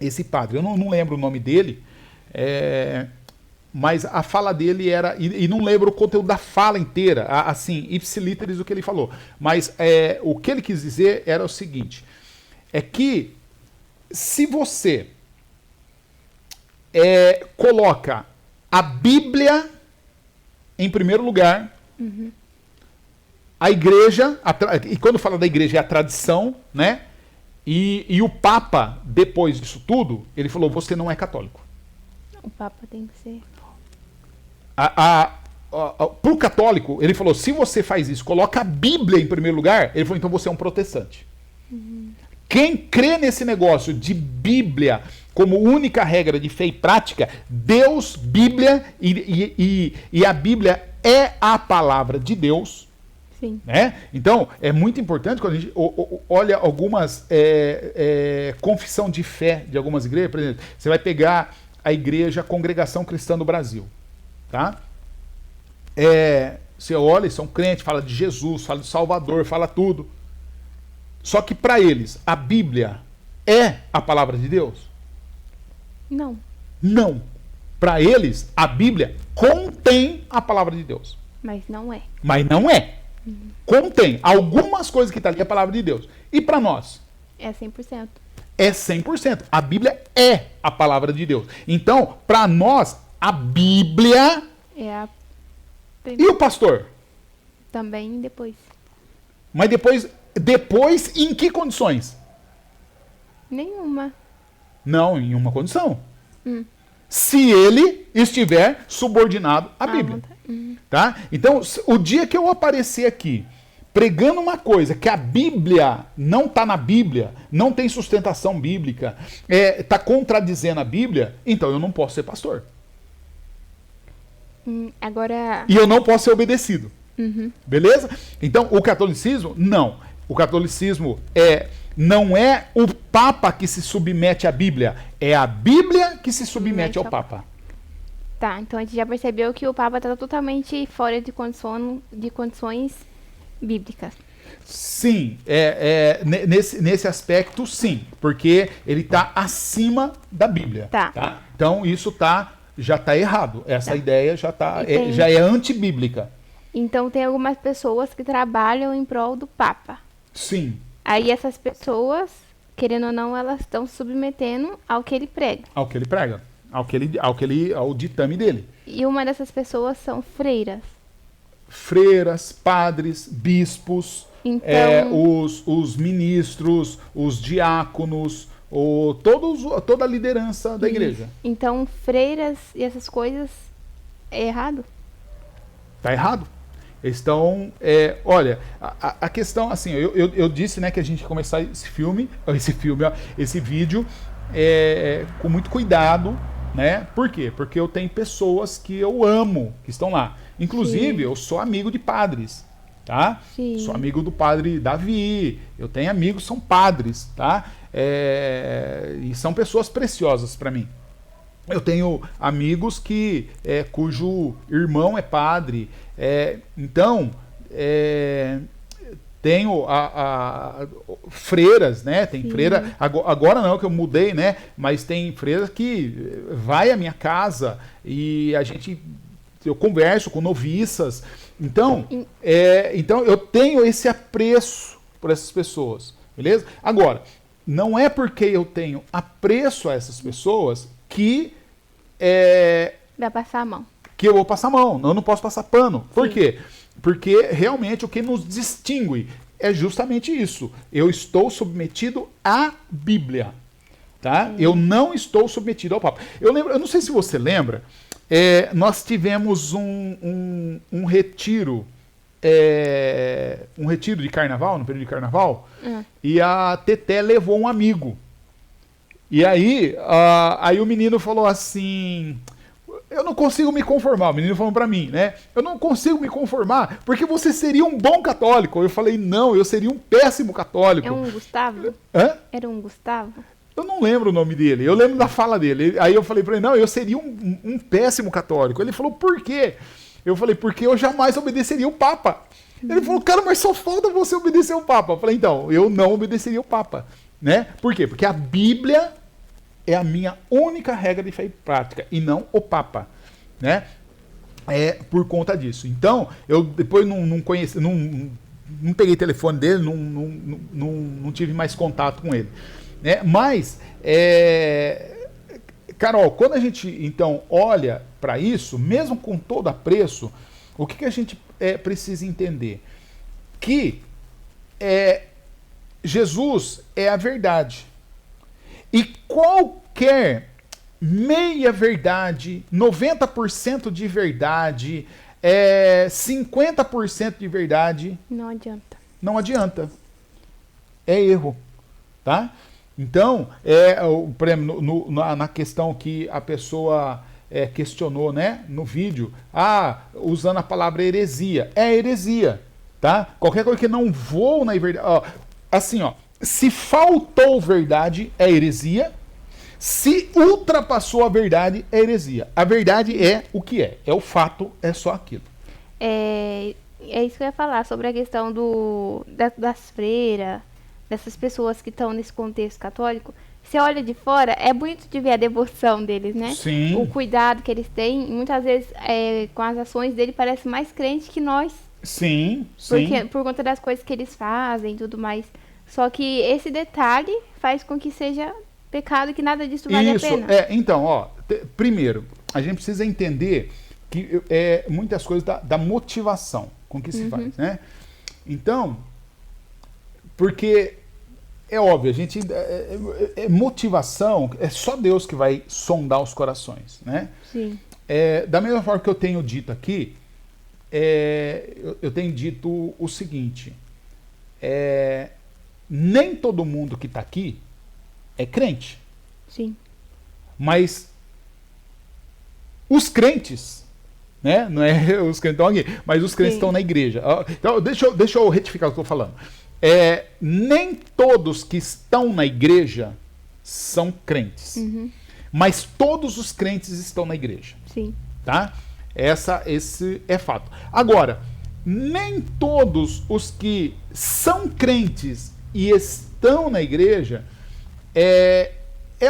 esse padre, eu não lembro o nome dele, mas a fala dele era, e não lembro o conteúdo da fala inteira, assim, ipsiliteris o que ele falou, mas o que ele quis dizer era o seguinte, é que se você coloca a Bíblia em primeiro lugar, a igreja, e quando fala da igreja é a tradição, né? E o Papa, depois disso tudo, ele falou, você não é católico. O Papa tem que ser... Para o católico, ele falou, se você faz isso, coloca a Bíblia em primeiro lugar, ele falou, então você é um protestante. Quem crê nesse negócio de Bíblia como única regra de fé e prática, Deus, Bíblia, e a Bíblia é a palavra de Deus. Sim. Né? Então, é muito importante quando a gente olha algumas confissão de fé de algumas igrejas, por exemplo, você vai pegar a igreja Congregação Cristã do Brasil. Tá? Você olha, são crentes, fala de Jesus, fala de Salvador, fala tudo. Só que para eles, a Bíblia é a palavra de Deus? Não. Não. Para eles, a Bíblia contém a palavra de Deus. Mas não é. Mas não é. Contém. Algumas coisas que está ali é a palavra de Deus. E para nós? É 100%. É 100%. A Bíblia é a palavra de Deus. Então, para nós, a Bíblia... E o pastor? Também depois. Mas depois, em que condições? Nenhuma. Não, em uma condição. Se ele estiver subordinado à Bíblia. Tá? Então, o dia que eu aparecer aqui pregando uma coisa que a Bíblia não está na Bíblia, não tem sustentação bíblica, está contradizendo a Bíblia, então eu não posso ser pastor. Agora... E eu não posso ser obedecido. Beleza? Então, o catolicismo, não. O catolicismo não é o Papa que se submete à Bíblia, é a Bíblia que se submete ao Papa. Tá, então a gente já percebeu que o Papa está totalmente fora de condições bíblicas. Sim, nesse aspecto, sim, porque ele está acima da Bíblia. Tá? Então, isso já está errado. Essa ideia já é antibíblica. Então, tem algumas pessoas que trabalham em prol do Papa. Sim. Aí essas pessoas querendo ou não, elas estão submetendo ao que ele prega. Ao que ele prega. Ao ditame dele. E uma dessas pessoas são freiras. Freiras, padres, bispos, Então, os ministros, os diáconos, toda a liderança da igreja. então, freiras e essas coisas é errado? Tá errado. Eles estão. Olha, a questão, assim, eu disse, né, que a gente ia começar esse vídeo com muito cuidado, né? Por quê? Porque eu tenho pessoas que eu amo, que estão lá. Inclusive, eu sou amigo de padres, tá? Sim. Sou amigo do padre Davi. Eu tenho amigos que são padres, tá? E são pessoas preciosas para mim. Eu tenho amigos cujo irmão é padre. Então, tenho freiras, né? Tem freira. Agora não, que eu mudei, né? Mas tem freira que vai à minha casa e eu converso com noviças. Então, eu tenho esse apreço por essas pessoas, beleza? Agora, não é porque eu tenho apreço a essas pessoas que Vai passar a mão. que eu vou passar a mão. Eu não posso passar pano. Por quê? Porque realmente o que nos distingue é justamente isso. Eu estou submetido à Bíblia. Tá? Eu não estou submetido ao Papa. Eu não sei se você lembra, nós tivemos um retiro. Um retiro de carnaval, no período de carnaval, e a Teté levou um amigo. E aí o menino falou assim: eu não consigo me conformar. O menino falou pra mim, né? Eu não consigo me conformar porque você seria um bom católico. Eu falei: não, eu seria um péssimo católico. É um Gustavo? Hã? Era um Gustavo? Eu não lembro o nome dele, eu lembro da fala dele. Aí eu falei pra ele: não, eu seria um péssimo católico. Ele falou: por quê? Eu falei: porque eu jamais obedeceria o Papa. Ele falou: cara, mas só falta você obedecer o Papa. Eu falei: então, eu não obedeceria o Papa. Né? Por quê? Porque a Bíblia é a minha única regra de fé e prática, e não o Papa. Né? Por conta disso. Então, eu depois não conheci, não peguei o telefone dele, não tive mais contato com ele. Né? Mas, Carol, quando a gente então olha para isso, mesmo com todo apreço, o que a gente precisa entender? Que Jesus é a verdade. E qualquer meia-verdade, 90% de verdade, 50% de verdade... Não adianta. Não adianta. É erro. Tá? Então, na questão que a pessoa questionou, né, no vídeo, usando a palavra heresia. É heresia. Tá? Qualquer coisa que não voa na verdade... assim, se faltou verdade, é heresia. Se ultrapassou a verdade, é heresia. A verdade é o que é. É o fato, é só aquilo. É isso que eu ia falar, sobre a questão das freiras, dessas pessoas que estão nesse contexto católico. Você olha de fora, é bonito de ver a devoção deles, né? Sim. O cuidado que eles têm. Muitas vezes, com as ações dele, parece mais crente que nós. Sim, sim. Por conta das coisas que eles fazem e tudo mais. Só que esse detalhe faz com que seja pecado e que nada disso vale a pena. Então, primeiro, a gente precisa entender que muitas coisas da motivação com que se faz, né? Então, porque é óbvio, a gente motivação é só Deus que vai sondar os corações, né? Sim. Da mesma forma que eu tenho dito aqui, eu tenho dito o seguinte: nem todo mundo que está aqui é crente. Sim. Mas os crentes, né? Não é os crentes estão aqui, mas os crentes estão na igreja. Então, deixa eu retificar o que eu estou falando. Nem todos que estão na igreja são crentes. Mas todos os crentes estão na igreja. Sim. Tá? Esse é fato. Agora, nem todos os que são crentes e estão na igreja, é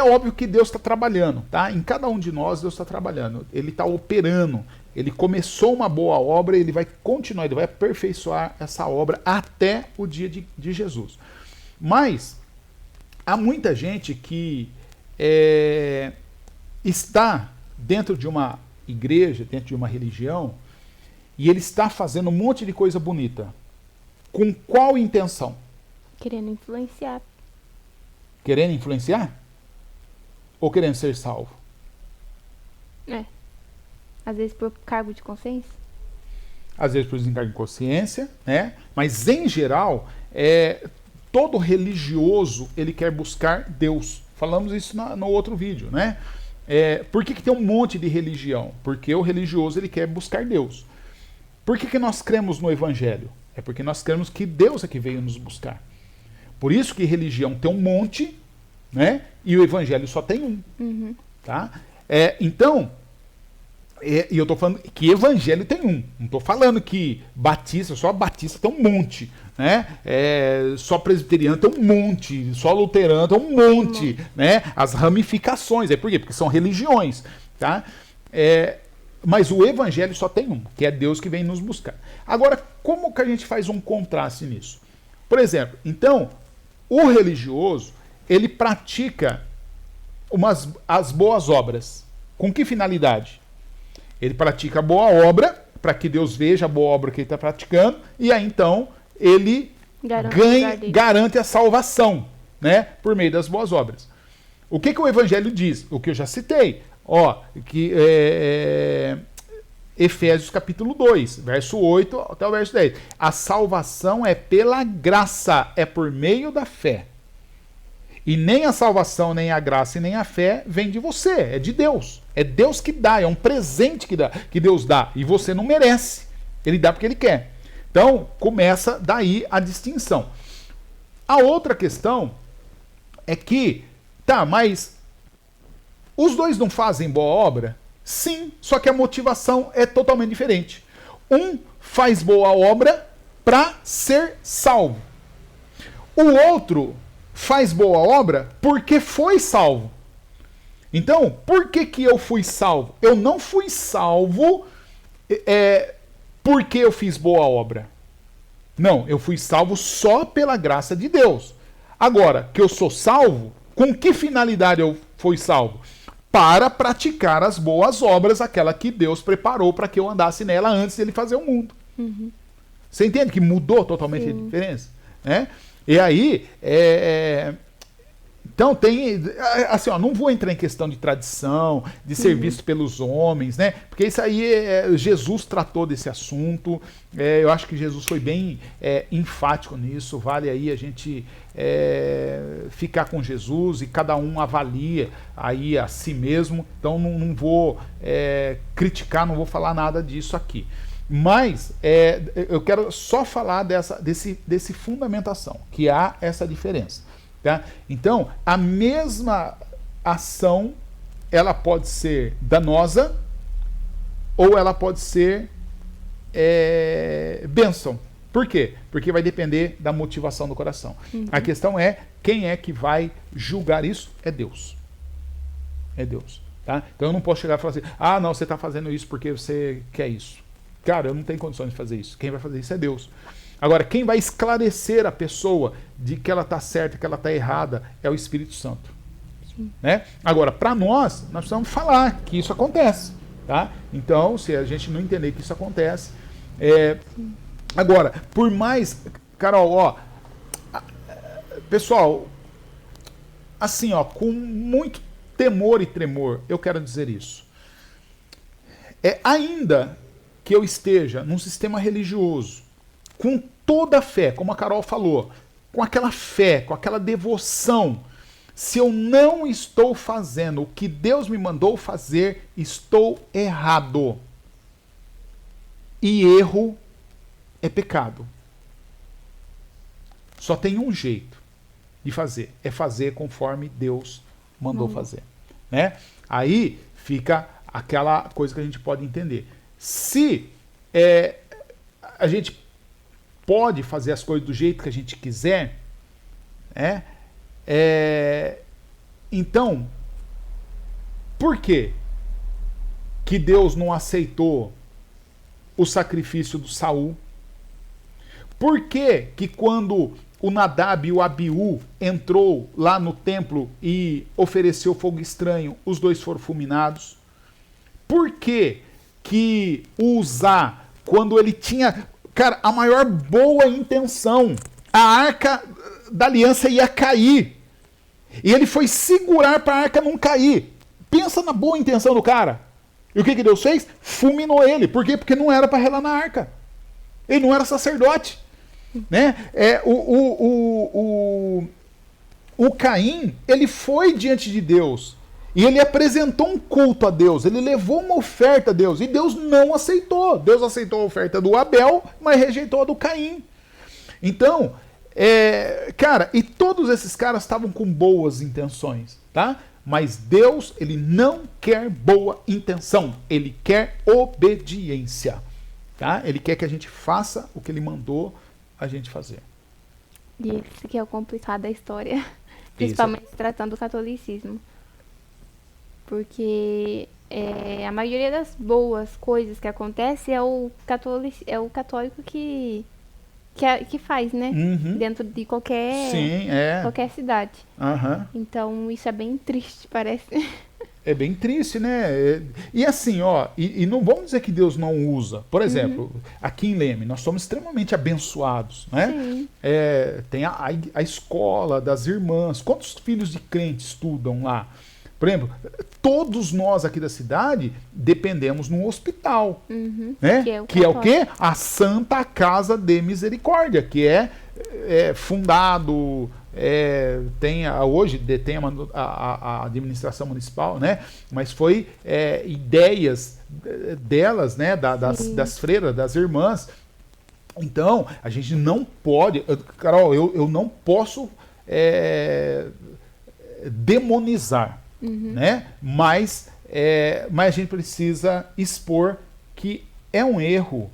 óbvio que Deus está trabalhando, tá? Em cada um de nós Deus está trabalhando. Ele está operando. Ele começou uma boa obra, ele vai continuar, ele vai aperfeiçoar essa obra até o dia de Jesus. Mas há muita gente que está dentro de uma igreja, dentro de uma religião, e ele está fazendo um monte de coisa bonita. Com qual intenção? Querendo influenciar. Querendo influenciar? Ou querendo ser salvo? Às vezes por cargo de consciência. Às vezes por desencargo de consciência, né? Mas em geral, todo religioso ele quer buscar Deus. Falamos isso no outro vídeo, né? Por que tem um monte de religião? Porque o religioso ele quer buscar Deus. Por que nós cremos no Evangelho? É porque nós cremos que Deus é que veio nos buscar. Por isso que religião tem um monte, né? E o Evangelho só tem um. Uhum. Tá? Então, e eu estou falando que Evangelho tem um. Não estou falando que só Batista tem um monte. Né? Só presbiteriano tem um monte, só luterano tem um monte, né? As ramificações, por quê? Porque são religiões, tá? Mas o Evangelho só tem um, que é Deus que vem nos buscar. Agora, como que a gente faz um contraste nisso? Por exemplo, então, o religioso, ele pratica as boas obras. Com que finalidade? Ele pratica a boa obra, para que Deus veja a boa obra que ele está praticando, e aí então ele garante a salvação, né, por meio das boas obras. O que o Evangelho diz? O que eu já citei. Efésios capítulo 2, verso 8 até o verso 10. A salvação é pela graça, é por meio da fé. E nem a salvação, nem a graça e nem a fé vem de você, é de Deus. É Deus que dá, é um presente que Deus dá. E você não merece. Ele dá porque ele quer. Então, começa daí a distinção. A outra questão é que, mas os dois não fazem boa obra? Sim, só que a motivação é totalmente diferente. Um faz boa obra para ser salvo. O outro faz boa obra porque foi salvo. Então, por que eu fui salvo? Eu não fui salvo porque eu fiz boa obra. Não, eu fui salvo só pela graça de Deus. Agora, que eu sou salvo, com que finalidade eu fui salvo? Para praticar as boas obras, aquela que Deus preparou para que eu andasse nela antes de ele fazer o mundo. Uhum. Você entende que mudou totalmente a diferença? Né? E aí, então tem, assim, não vou entrar em questão de tradição, de ser visto pelos homens, né? Porque isso aí, Jesus tratou desse assunto, eu acho que Jesus foi bem enfático nisso, vale aí a gente ficar com Jesus e cada um avalia aí a si mesmo, então não vou criticar, não vou falar nada disso aqui. Mas eu quero só falar desse fundamentação, que há essa diferença. Tá? Então, a mesma ação, ela pode ser danosa ou ela pode ser bênção. Por quê? Porque vai depender da motivação do coração. Uhum. A questão é, quem é que vai julgar isso? É Deus. É Deus. Tá? Então eu não posso chegar e falar assim, não, você está fazendo isso porque você quer isso. Cara, eu não tenho condições de fazer isso. Quem vai fazer isso é Deus. Agora, quem vai esclarecer a pessoa de que ela está certa, que ela está errada, é o Espírito Santo. Né? Agora, para nós precisamos falar que isso acontece. Tá? Então, se a gente não entender que isso acontece... Agora, por mais... Carol, pessoal, assim, com muito temor e tremor, eu quero dizer isso. Ainda que eu esteja num sistema religioso, com toda a fé, como a Carol falou, com aquela fé, com aquela devoção, se eu não estou fazendo o que Deus me mandou fazer, estou errado. E erro é pecado. Só tem um jeito de fazer, é fazer conforme Deus mandou fazer. Né? Aí fica aquela coisa que a gente pode entender. Se a gente pode fazer as coisas do jeito que a gente quiser, então, por que Deus não aceitou o sacrifício do Saul? Por que quando o Nadab e o Abiú entrou lá no templo e ofereceu fogo estranho, os dois foram fulminados? Por que que o Uzá, quando ele tinha, cara, a maior boa intenção, a arca da aliança ia cair, e ele foi segurar para a arca não cair? Pensa na boa intenção do cara. E o que Deus fez? Fulminou ele. Por quê? Porque não era para relar na arca. Ele não era sacerdote. Né? O Caim, ele foi diante de Deus e ele apresentou um culto a Deus, ele levou uma oferta a Deus e Deus não aceitou. Deus aceitou a oferta do Abel, mas rejeitou a do Caim. Então, cara, e todos esses caras estavam com boas intenções, tá? Mas Deus, ele não quer boa intenção, ele quer obediência, tá? Ele quer que a gente faça o que ele mandou a gente fazer. E esse que é o complicado da história, principalmente se tratando do catolicismo. Porque a maioria das boas coisas que acontece é o católico que faz, né? Uhum. Dentro de qualquer cidade. Uhum. Então isso é bem triste, parece. É bem triste, né? E assim, ó, e não vamos dizer que Deus não usa. Por exemplo, aqui em Leme, nós somos extremamente abençoados, né? Sim. Tem a escola das irmãs. Quantos filhos de crentes estudam lá? Por exemplo, todos nós aqui da cidade dependemos num hospital, né? Que é o quê? A Santa Casa de Misericórdia, que é fundado... hoje detém a administração municipal, né? Mas foi ideias delas, né? Das freiras, das irmãs. Então, a gente não pode... Carol, eu não posso demonizar, né? Mas a gente precisa expor que é um erro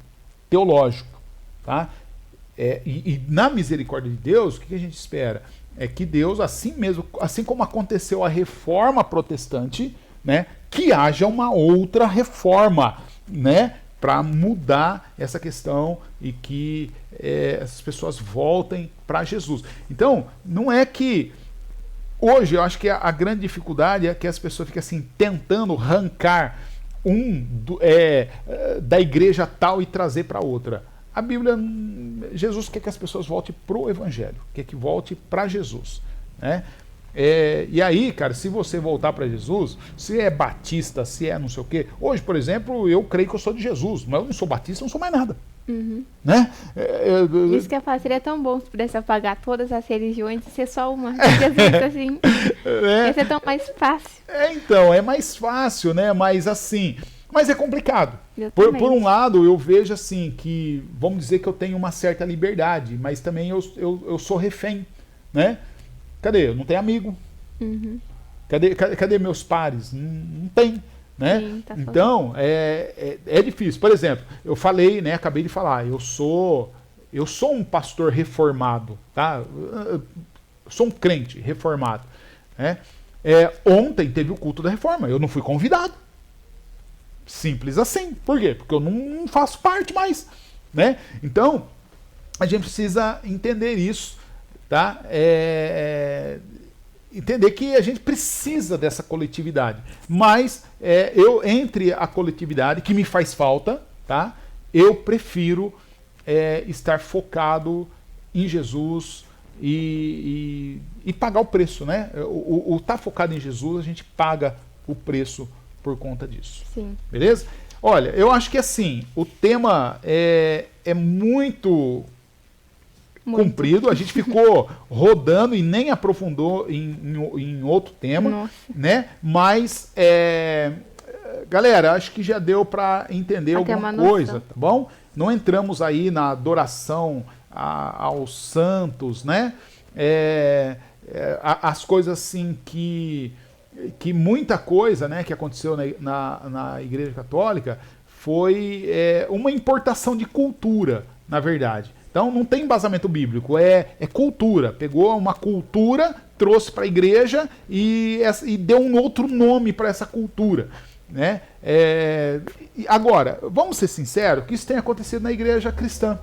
teológico, tá? E na misericórdia de Deus, o que a gente espera? É que Deus, assim mesmo, assim como aconteceu a reforma protestante, né, que haja uma outra reforma, né, para mudar essa questão e que essas pessoas voltem para Jesus. Então, não é que... Hoje, eu acho que a grande dificuldade é que as pessoas ficam assim, tentando arrancar da igreja tal e trazer para outra. A Bíblia, Jesus quer que as pessoas voltem pro Evangelho, quer que volte para Jesus, né? E aí, cara, se você voltar para Jesus, se é batista, se é não sei o quê, hoje, por exemplo, eu creio que eu sou de Jesus, mas eu não sou batista, eu não sou mais nada, né? Isso que eu falo, seria tão bom se pudesse apagar todas as religiões e ser só uma. Jesus, assim, ia ser tão mais fácil. Então, é mais fácil, né? Mas assim... Mas é complicado. Por um lado, eu vejo assim que, vamos dizer que eu tenho uma certa liberdade, mas também eu sou refém, né? Cadê? Eu não tenho amigo. Cadê meus pares? Não tem, né? Sim, tá. Então, é difícil. Por exemplo, eu falei, né? Acabei de falar, eu sou um pastor reformado, tá? Eu sou um crente reformado, né? Ontem teve o culto da reforma, eu não fui convidado. Simples assim. Por quê? Porque eu não faço parte mais, né? Então, a gente precisa entender isso, tá? Entender que a gente precisa dessa coletividade. Mas entre a coletividade, que me faz falta, tá? Eu prefiro estar focado em Jesus e pagar o preço, né? O estar focado em Jesus, a gente paga o preço por conta disso. Sim. Beleza? Olha, eu acho que assim, o tema é muito comprido, a gente ficou rodando e nem aprofundou em outro tema. Nossa. Né? Mas, galera, acho que já deu para entender alguma coisa, tá bom? Não entramos aí na adoração aos santos, né? As coisas assim que muita coisa, né, que aconteceu na Igreja Católica foi uma importação de cultura, na verdade. Então não tem embasamento bíblico, é cultura. Pegou uma cultura, trouxe para a igreja e deu um outro nome para essa cultura, né? Agora, vamos ser sinceros, que isso tem acontecido na igreja cristã,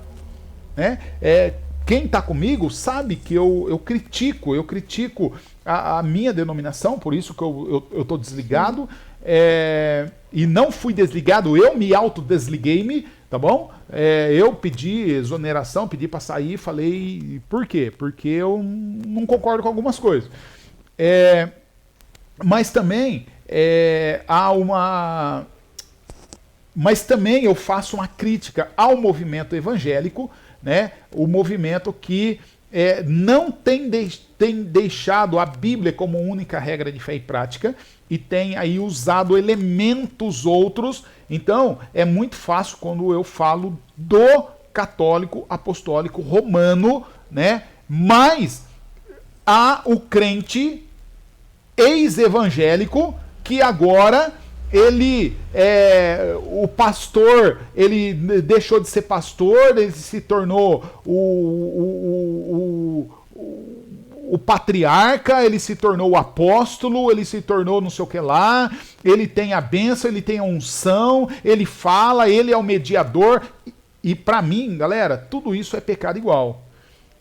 né? quem está comigo sabe que eu critico a minha denominação, por isso que eu estou desligado, e não fui desligado, eu me autodesliguei-me, tá bom? Eu pedi exoneração, pedi para sair, falei, por quê? Porque eu não concordo com algumas coisas. Mas também Mas também eu faço uma crítica ao movimento evangélico, né? O movimento que não tem deixado a Bíblia como única regra de fé e prática e tem aí usado elementos outros. Então, é muito fácil quando eu falo do católico apostólico romano, né? Mas há o crente ex-evangélico que agora o pastor, ele deixou de ser pastor, ele se tornou o patriarca, ele se tornou o apóstolo, ele se tornou não sei o que lá, ele tem a bênção, ele tem a unção, ele fala, ele é o mediador, e para mim, galera, tudo isso é pecado igual.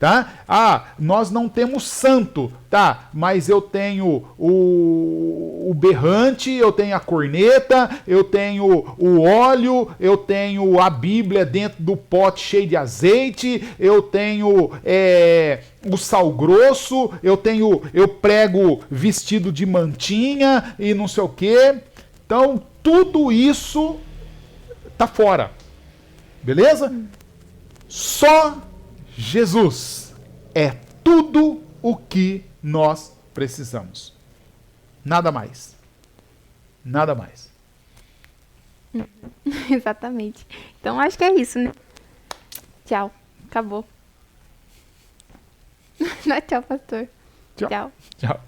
Tá? Nós não temos santo, tá? Mas eu tenho o berrante, eu tenho a corneta, eu tenho o óleo, eu tenho a Bíblia dentro do pote cheio de azeite, eu tenho o sal grosso, eu prego vestido de mantinha e não sei o quê. Então, tudo isso tá fora. Beleza? Só Jesus é tudo o que nós precisamos. Nada mais. Nada mais. Exatamente. Então acho que é isso, né? Tchau. Acabou. Não é tchau, pastor. Tchau. Tchau. Tchau.